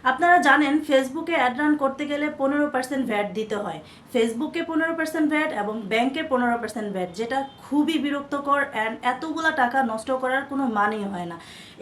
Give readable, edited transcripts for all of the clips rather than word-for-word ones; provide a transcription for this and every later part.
আপনারা জানেন ফেসবুকে অ্যাড রান করতে গেলে 15% ভ্যাট দিতে হয়। ফেসবুকে 15% ভ্যাট এবং ব্যাংকে 15% ভ্যাট, যেটা খুবই বিরক্তকর অ্যান্ড এতগুলা টাকা নষ্ট করার কোনো মানেই হয় না।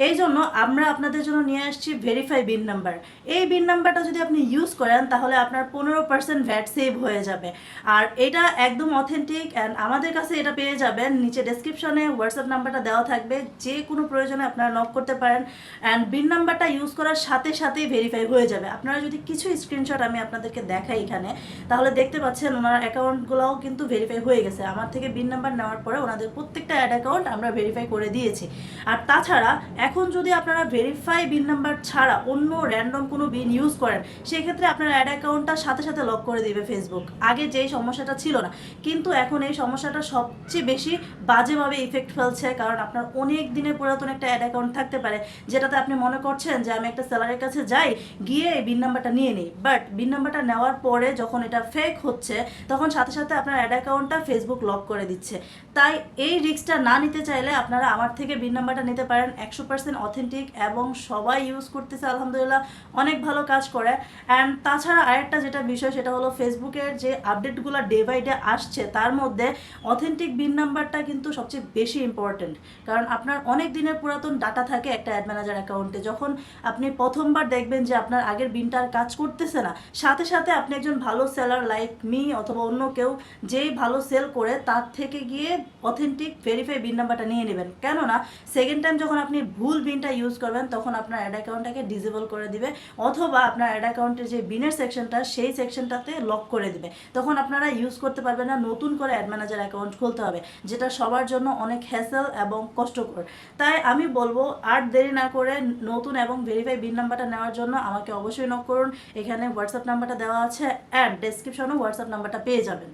এই জন্য আমরা আপনাদের জন্য নিয়ে আসছি ভেরিফাই বিন নাম্বার। এই বিন নাম্বারটা যদি আপনি ইউজ করেন তাহলে আপনার 15% ভ্যাট সেভ হয়ে যাবে। আর এটা একদম অথেন্টিক অ্যান্ড আমাদের কাছে এটা পেয়ে যাবেন। নিচে ডেসক্রিপশনে হোয়াটসঅ্যাপ নাম্বারটা দেওয়া থাকবে, যে কোনো প্রয়োজনে আপনারা নক করতে পারেন অ্যান্ড বিন নাম্বারটা ইউজ করার সাথে সাথেই ভেরিফাই হয়ে যাবে। আপনারা যদি কিছু স্ক্রিনশট আমি আপনাদেরকে দেখাই এখানে, তাহলে দেখতে পাচ্ছেন ওনার অ্যাকাউন্টগুলোও কিন্তু ভেরিফাই হয়ে গেছে। আমার থেকে বিন নাম্বার নেওয়ার পরে ওনাদের প্রত্যেকটা অ্যাড অ্যাকাউন্ট আমরা ভেরিফাই করে দিয়েছি। আর তাছাড়া এখন যদি আপনারা ভেরিফাই বিন নাম্বার ছাড়া অন্য র্যান্ডম কোনো বিন ইউজ করেন, সেক্ষেত্রে আপনার অ্যাড অ্যাকাউন্টটা সাথে সাথে লক করে দিবে ফেসবুক। আগে যেই সমস্যাটা ছিল না, কিন্তু এখন এই সমস্যাটা সবচেয়ে বেশি বাজেভাবে ইফেক্ট ফেলছে। কারণ আপনার অনেক দিনের পুরাতন একটা অ্যাড অ্যাকাউন্ট থাকতে পারে, যেটাতে আপনি মনে করছেন যে আমি একটা সেলারের কাছে যাই, গিয়ে এই বিন নাম্বারটা নিয়ে নিই, বাট বিন নাম্বারটা নেওয়ার পরে যখন এটা ফেক হচ্ছে তখন সাথে সাথে আপনার অ্যাড অ্যাকাউন্টটা ফেসবুক লক করে দিচ্ছে। তাই এই রিস্কটা না নিতে চাইলে আপনারা আমার থেকে বিন নাম্বারটা নিতে পারেন। 100% অথেন্টিক এবং সবাই ইউজ করতেছে, আলহামদুলিল্লাহ অনেক ভালো কাজ করে। অ্যান্ড তাছাড়া আরেকটা যেটা বিষয়, সেটা হলো ফেসবুকের যে আপডেটগুলো ডে বাই ডে আসছে, তার মধ্যে অথেন্টিক বিন নাম্বারটা কিন্তু সবচেয়ে বেশি ইম্পর্টেন্ট। কারণ আপনার অনেক দিনের পুরাতন ডাটা থাকে একটা অ্যাড ম্যানেজার অ্যাকাউন্টে। যখন আপনি প্রথমবার দেখবেন যে আপনার আগের বিনটা আর কাজ করতেছে না, সাথে সাথে আপনি একজন ভালো সেলার লাইক মি অথবা অন্য কেউ যেই ভালো সেল করে তার থেকে গিয়ে অথেন্টিক ভেরিফাই বিন নাম্বারটা নিয়ে নেবেন। কেননা সেকেন্ড টাইম যখন আপনি ভুল বিনটা ইউজ করবেন তখন আপনার অ্যাড অ্যাকাউন্টটাকে ডিসেবল করে দিবে, অথবা আপনার অ্যাড অ্যাকাউন্টের যে বিনের সেকশনটা সেই সেকশনটাতে লক করে দিবে। তখন আপনারা ইউজ করতে পারবেন না, নতুন করে অ্যাড ম্যানেজার অ্যাকাউন্ট খুলতে হবে, যেটা সবার জন্য অনেক হ্যাসেল এবং কষ্টকর। তাই আমি বলবো আর দেরি না করে নতুন এবং ভেরিফাই বিন নাম্বারটা নেওয়ার জন্য আমাকে অবশ্যই নক করুন। এখানে হোয়াটসঅ্যাপ নাম্বারটা দেওয়া আছে অ্যান্ড ডেসক্রিপশনেও হোয়াটসঅ্যাপ নাম্বারটা পেয়ে যাবেন।